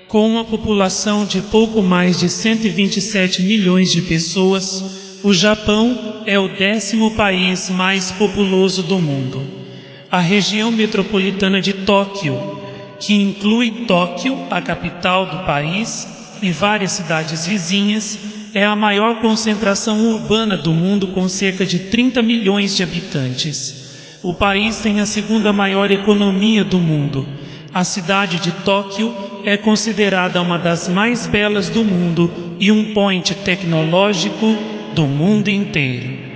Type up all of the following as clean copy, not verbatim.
Com uma população de pouco mais de 127 milhões de pessoas, o Japão é o 10º país mais populoso do mundo. A região metropolitana de Tóquio, que inclui Tóquio, a capital do país, e várias cidades vizinhas, é a maior concentração urbana do mundo, com cerca de 30 milhões de habitantes. O país tem a segunda maior economia do mundo. A cidade de Tóquio é considerada uma das mais belas do mundo e um point tecnológico do mundo inteiro.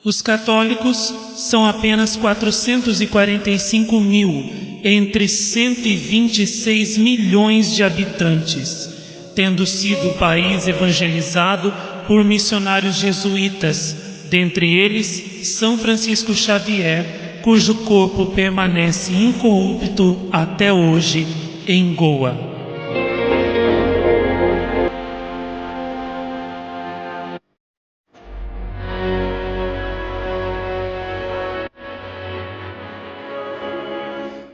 Os católicos são apenas 445 mil, entre 126 milhões de habitantes, tendo sido o país evangelizado por missionários jesuítas, dentre eles São Francisco Xavier, cujo corpo permanece incorrupto até hoje em Goa.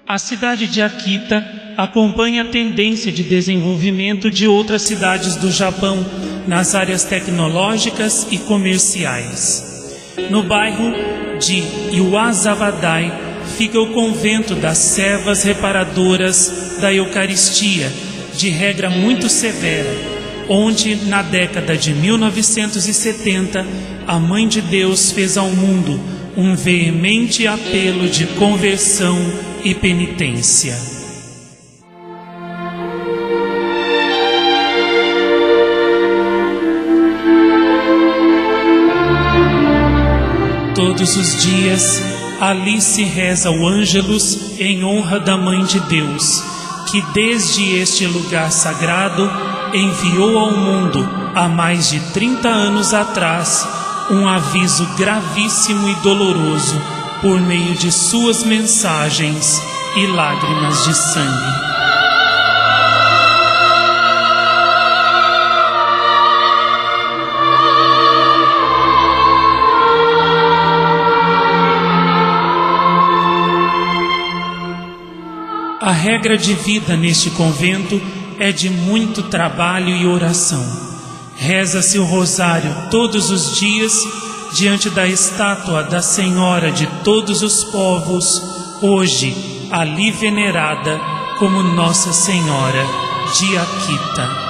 A cidade de Akita acompanha a tendência de desenvolvimento de outras cidades do Japão nas áreas tecnológicas e comerciais. No bairro de Iwasabadai fica o convento das servas reparadoras da Eucaristia, de regra muito severa, onde na década de 1970 a Mãe de Deus fez ao mundo um veemente apelo de conversão e penitência. Todos os dias, ali se reza o Ângelus em honra da Mãe de Deus, que desde este lugar sagrado enviou ao mundo, há mais de 30 anos atrás, um aviso gravíssimo e doloroso por meio de suas mensagens e lágrimas de sangue. A regra de vida neste convento é de muito trabalho e oração. Reza-se o rosário todos os dias diante da estátua da Senhora de todos os povos, hoje ali venerada como Nossa Senhora de Akita.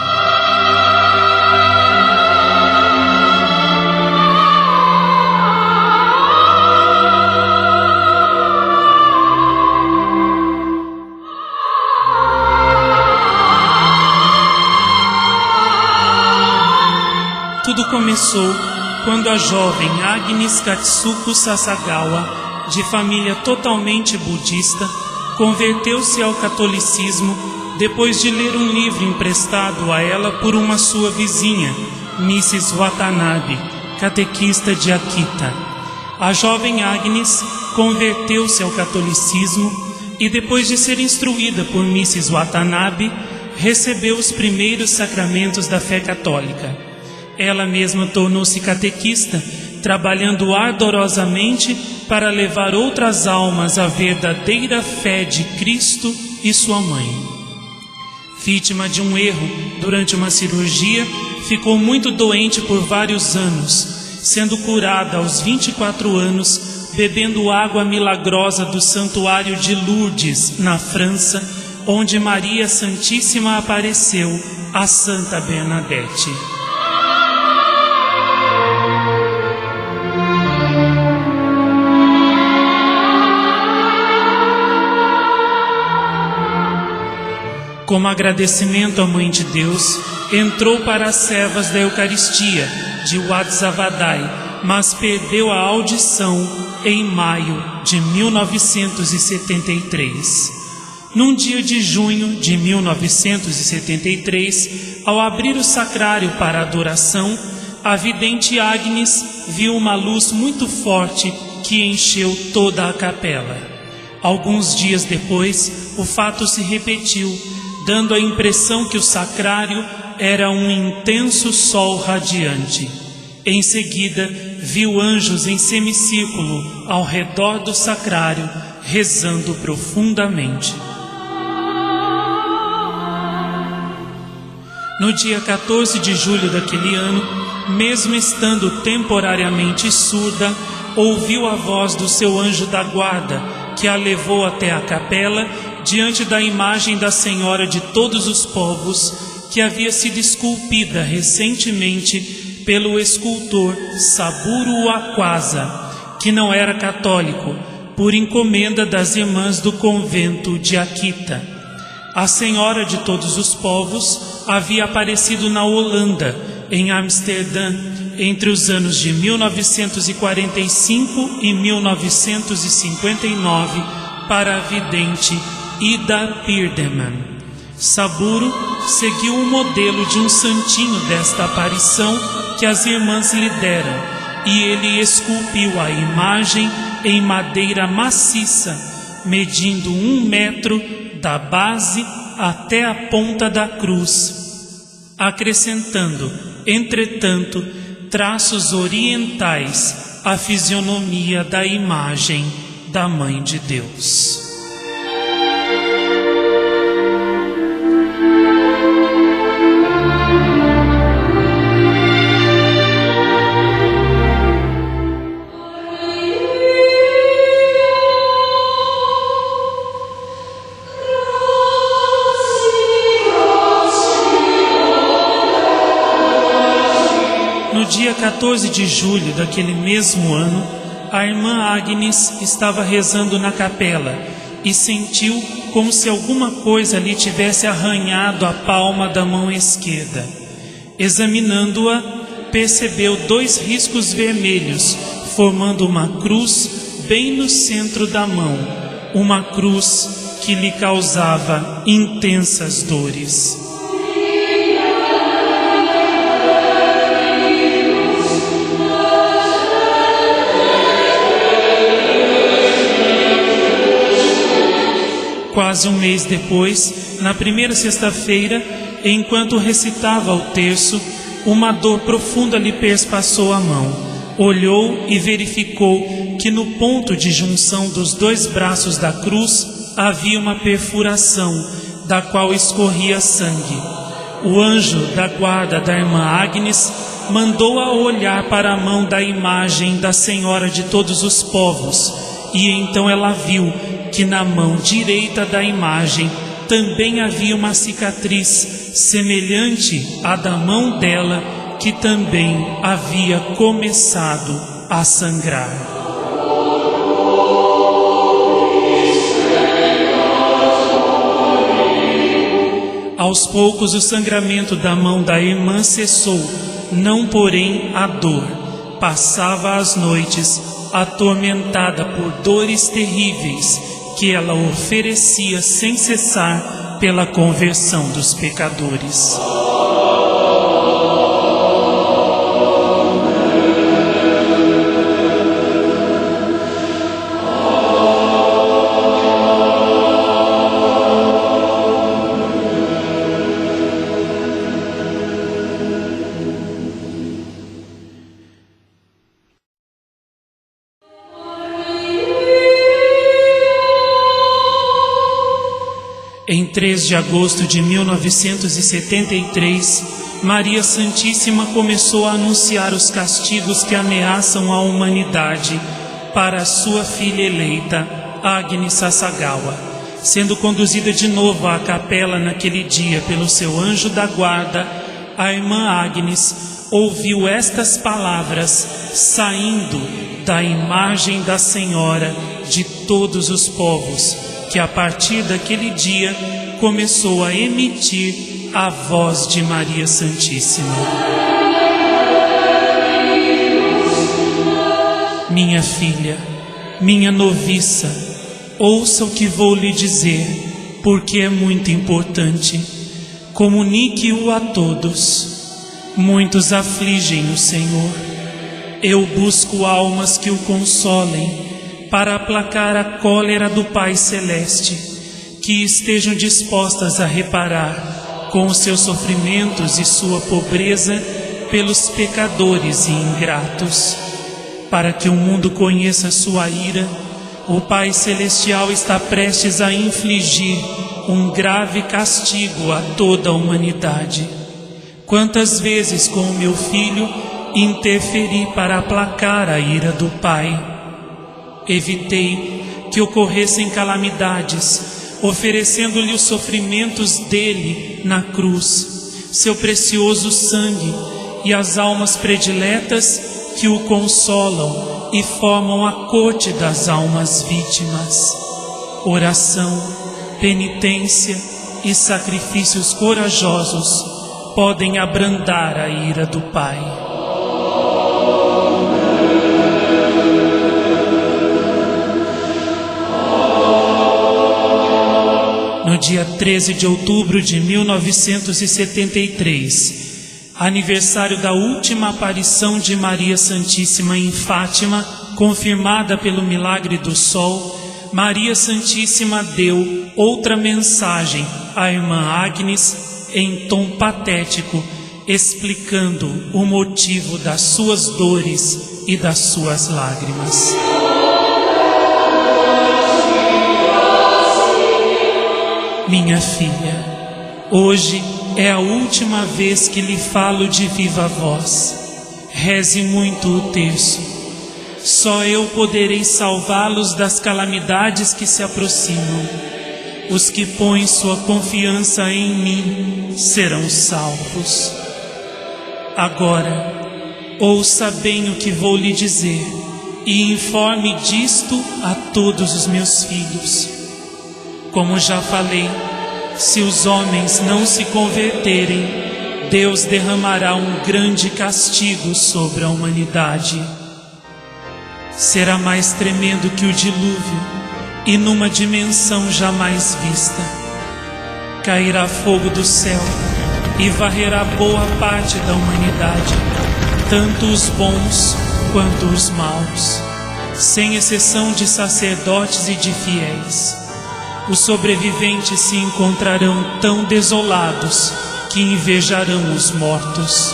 Tudo começou quando a jovem Agnes Katsuko Sasagawa, de família totalmente budista, converteu-se ao catolicismo depois de ler um livro emprestado a ela por uma sua vizinha, Mrs. Watanabe, catequista de Akita. A jovem Agnes converteu-se ao catolicismo e, depois de ser instruída por Mrs. Watanabe, recebeu os primeiros sacramentos da fé católica. Ela mesma tornou-se catequista, trabalhando ardorosamente para levar outras almas à verdadeira fé de Cristo e sua mãe. Vítima de um erro durante uma cirurgia, ficou muito doente por vários anos, sendo curada aos 24 anos, bebendo água milagrosa do Santuário de Lourdes, na França, onde Maria Santíssima apareceu a Santa Bernadette. Como agradecimento à Mãe de Deus, entrou para as servas da Eucaristia de Iwasabadai, mas perdeu a audição em maio de 1973. Num dia de junho de 1973, ao abrir o sacrário para adoração, a vidente Agnes viu uma luz muito forte que encheu toda a capela. Alguns dias depois, o fato se repetiu, dando a impressão que o sacrário era um intenso sol radiante. Em seguida, viu anjos em semicírculo ao redor do sacrário, rezando profundamente. No dia 14 de julho daquele ano, mesmo estando temporariamente surda, ouviu a voz do seu anjo da guarda, que a levou até a capela, diante da imagem da Senhora de todos os povos, que havia sido esculpida recentemente pelo escultor Saburo Aquasa, que não era católico, por encomenda das irmãs do convento de Akita. A Senhora de todos os povos havia aparecido na Holanda, em Amsterdã, entre os anos de 1945 e 1959, para a vidente Ida Pirdeman. Saburo seguiu o modelo de um santinho desta aparição que as irmãs lhe deram, e ele esculpiu a imagem em madeira maciça, medindo 1 metro da base até a ponta da cruz, acrescentando, entretanto, traços orientais à fisionomia da imagem da Mãe de Deus. No dia 14 de julho daquele mesmo ano, a irmã Agnes estava rezando na capela e sentiu como se alguma coisa lhe tivesse arranhado a palma da mão esquerda. Examinando-a, percebeu 2 riscos vermelhos, formando uma cruz bem no centro da mão, uma cruz que lhe causava intensas dores. Quase 1 mês depois, na primeira sexta-feira, enquanto recitava o terço, uma dor profunda lhe perspassou a mão. Olhou e verificou que no ponto de junção dos 2 braços da cruz havia uma perfuração, da qual escorria sangue. O anjo da guarda da irmã Agnes mandou-a olhar para a mão da imagem da Senhora de todos os povos, e então ela viu que na mão direita da imagem também havia uma cicatriz semelhante à da mão dela, que também havia começado a sangrar. Aos poucos o sangramento da mão da irmã cessou, não porém a dor. Passava as noites atormentada por dores terríveis, que ela oferecia sem cessar pela conversão dos pecadores. Em 3 de agosto de 1973, Maria Santíssima começou a anunciar os castigos que ameaçam a humanidade para a sua filha eleita, Agnes Sasagawa. Sendo conduzida de novo à capela naquele dia pelo seu anjo da guarda, a irmã Agnes ouviu estas palavras saindo da imagem da Senhora de todos os povos, que a partir daquele dia começou a emitir a voz de Maria Santíssima. Minha filha, minha noviça, ouça o que vou lhe dizer, porque é muito importante. Comunique-o a todos. Muitos afligem o Senhor. Eu busco almas que o consolem, para aplacar a cólera do Pai Celeste, que estejam dispostas a reparar, com os seus sofrimentos e sua pobreza pelos pecadores e ingratos. Para que o mundo conheça sua ira, o Pai Celestial está prestes a infligir um grave castigo a toda a humanidade. Quantas vezes com o meu filho interferi para aplacar a ira do Pai. Evitei que ocorressem calamidades, oferecendo-lhe os sofrimentos dele na cruz, seu precioso sangue e as almas prediletas que o consolam e formam a corte das almas vítimas. Oração, penitência e sacrifícios corajosos podem abrandar a ira do Pai. No dia 13 de outubro de 1973, aniversário da última aparição de Maria Santíssima em Fátima, confirmada pelo milagre do sol, Maria Santíssima deu outra mensagem à irmã Agnes em tom patético, explicando o motivo das suas dores e das suas lágrimas. Minha filha, hoje é a última vez que lhe falo de viva voz. Reze muito o terço. Só eu poderei salvá-los das calamidades que se aproximam. Os que põem sua confiança em mim serão salvos. Agora, ouça bem o que vou lhe dizer e informe disto a todos os meus filhos. Como já falei, se os homens não se converterem, Deus derramará um grande castigo sobre a humanidade. Será mais tremendo que o dilúvio e numa dimensão jamais vista. Cairá fogo do céu e varrerá boa parte da humanidade, tanto os bons quanto os maus, sem exceção de sacerdotes e de fiéis. Os sobreviventes se encontrarão tão desolados que invejarão os mortos.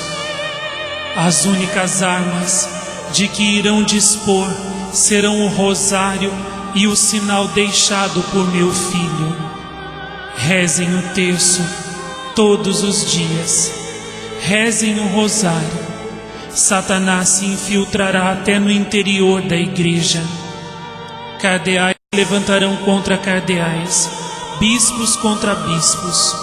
As únicas armas de que irão dispor serão o rosário e o sinal deixado por meu filho. Rezem o terço todos os dias. Rezem o rosário. Satanás se infiltrará até no interior da igreja. Cardeais levantarão contra cardeais, bispos contra bispos.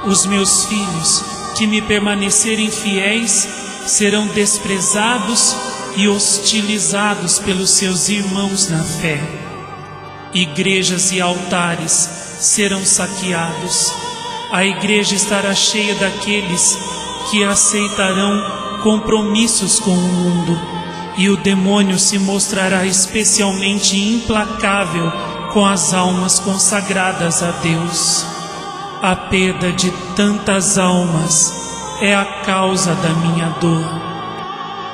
Os meus filhos, que me permanecerem fiéis, serão desprezados e hostilizados pelos seus irmãos na fé. Igrejas e altares serão saqueados. A igreja estará cheia daqueles que aceitarão compromissos com o mundo. E o demônio se mostrará especialmente implacável com as almas consagradas a Deus. A perda de tantas almas é a causa da minha dor.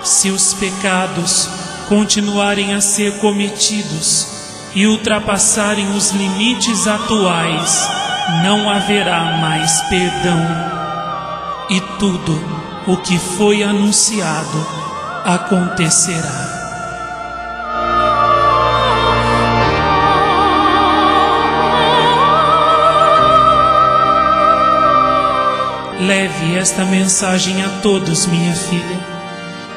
Se os pecados continuarem a ser cometidos e ultrapassarem os limites atuais, não haverá mais perdão. E tudo o que foi anunciado acontecerá. Leve esta mensagem a todos, minha filha,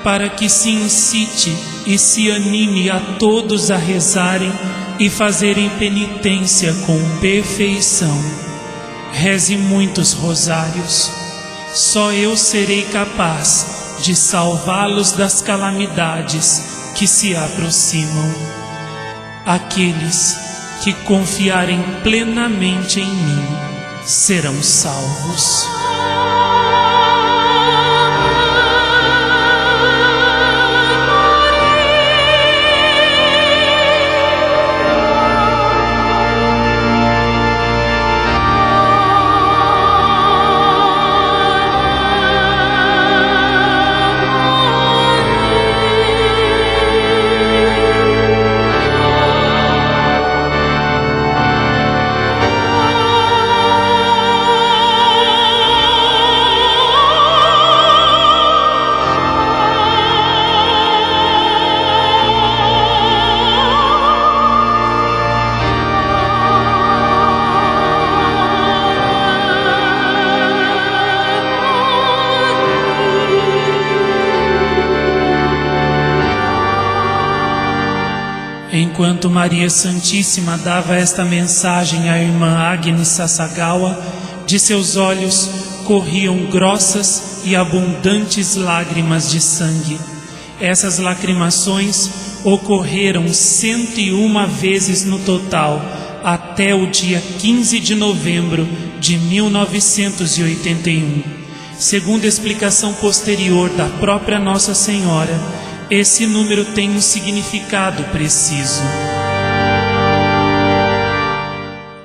para que se incite e se anime a todos a rezarem e fazerem penitência com perfeição. Reze muitos rosários. Só eu serei capaz de salvá-los das calamidades que se aproximam. Aqueles que confiarem plenamente em mim serão salvos. Enquanto Maria Santíssima dava esta mensagem à irmã Agnes Sasagawa, de seus olhos corriam grossas e abundantes lágrimas de sangue. Essas lacrimações ocorreram 101 vezes no total, até o dia 15 de novembro de 1981. Segundo a explicação posterior da própria Nossa Senhora, esse número tem um significado preciso.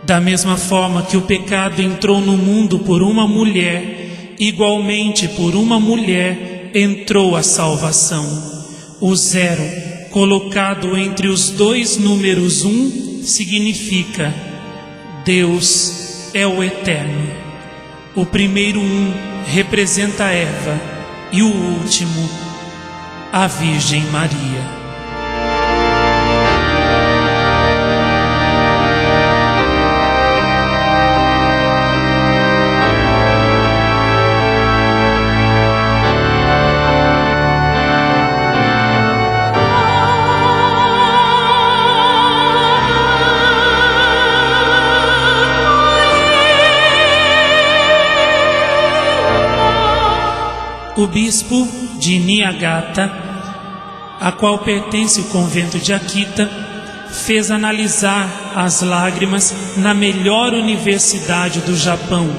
Da mesma forma que o pecado entrou no mundo por uma mulher, igualmente por uma mulher entrou a salvação. O 0, colocado entre os dois números 1, significa Deus é o Eterno. O primeiro 1 representa Eva e o último, a Virgem Maria. O bispo de Niigata, a qual pertence o convento de Akita, fez analisar as lágrimas na melhor universidade do Japão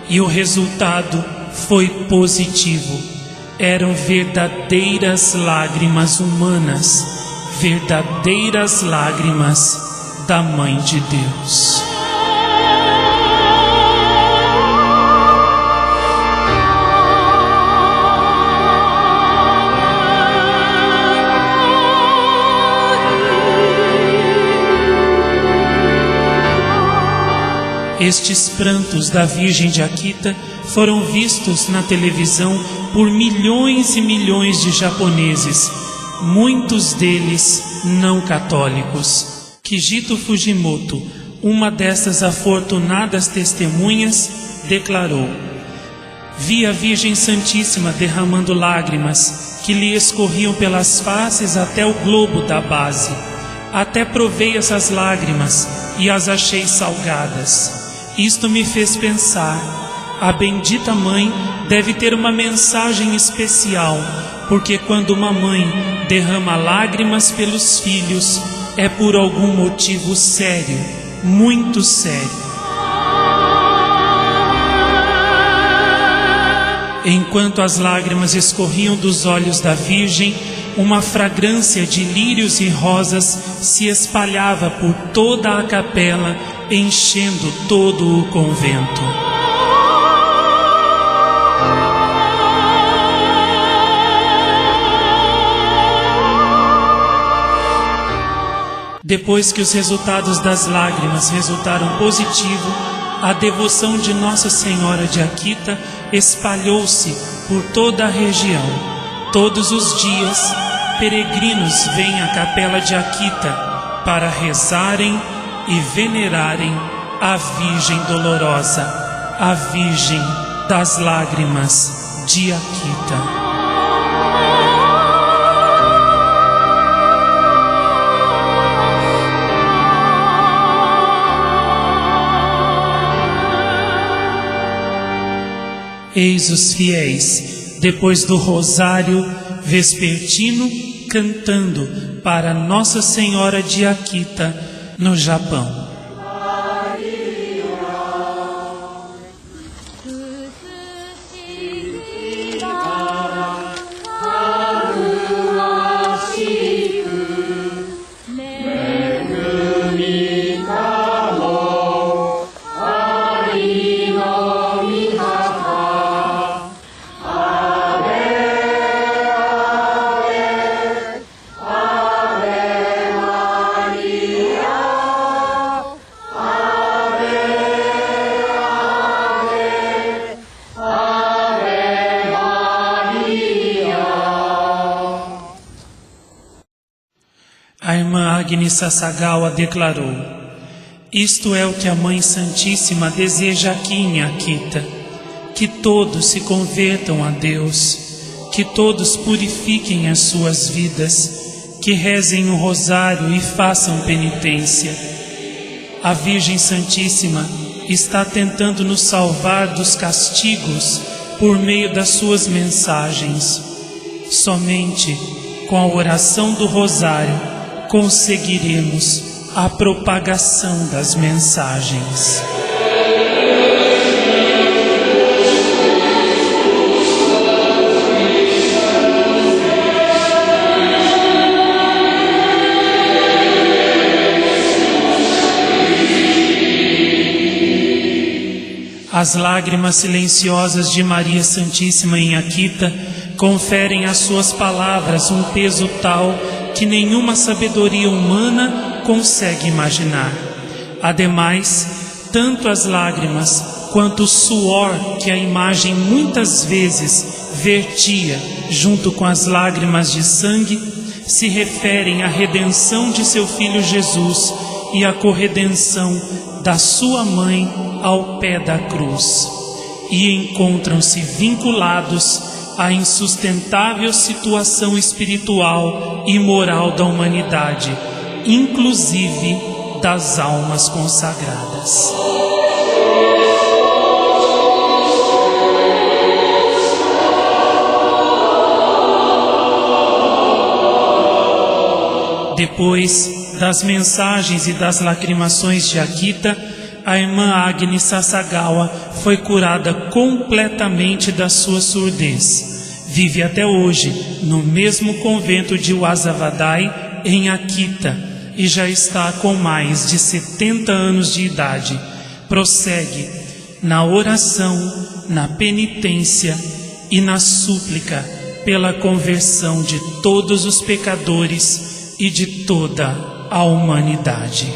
e o resultado foi positivo. Eram verdadeiras lágrimas humanas, verdadeiras lágrimas da Mãe de Deus. Estes prantos da Virgem de Akita foram vistos na televisão por milhões e milhões de japoneses, muitos deles não católicos. Kijito Fujimoto, uma dessas afortunadas testemunhas, declarou: vi a Virgem Santíssima derramando lágrimas que lhe escorriam pelas faces até o globo da base. Até provei essas lágrimas e as achei salgadas. Isto me fez pensar, a bendita mãe deve ter uma mensagem especial, porque quando uma mãe derrama lágrimas pelos filhos, é por algum motivo sério, muito sério. Enquanto as lágrimas escorriam dos olhos da Virgem, uma fragrância de lírios e rosas se espalhava por toda a capela, enchendo todo o convento. Depois que os resultados das lágrimas resultaram positivo, a devoção de Nossa Senhora de Akita espalhou-se por toda a região. Todos os dias, peregrinos vêm à capela de Akita para rezarem e venerarem a Virgem Dolorosa, a Virgem das Lágrimas de Akita. Eis os fiéis, depois do rosário vespertino, cantando para Nossa Senhora de Akita, no Japão. A irmã Agnes Sasagawa declarou: isto é o que a Mãe Santíssima deseja aqui em Akita, que todos se convertam a Deus, que todos purifiquem as suas vidas, que rezem o rosário e façam penitência. A Virgem Santíssima está tentando nos salvar dos castigos por meio das suas mensagens. Somente com a oração do rosário conseguiremos a propagação das mensagens. As lágrimas silenciosas de Maria Santíssima em Akita conferem às suas palavras um peso tal que nenhuma sabedoria humana consegue imaginar. Ademais, tanto as lágrimas quanto o suor que a imagem muitas vezes vertia junto com as lágrimas de sangue se referem à redenção de seu filho Jesus e à corredenção da sua mãe ao pé da cruz, e encontram-se vinculados à insustentável situação espiritual e moral da humanidade, inclusive das almas consagradas. Depois das mensagens e das lacrimações de Akita, a irmã Agnes Sasagawa foi curada completamente da sua surdez. Vive até hoje no mesmo convento de Wasavadai, em Akita, e já está com mais de 70 anos de idade. Prossegue na oração, na penitência e na súplica pela conversão de todos os pecadores e de toda a humanidade.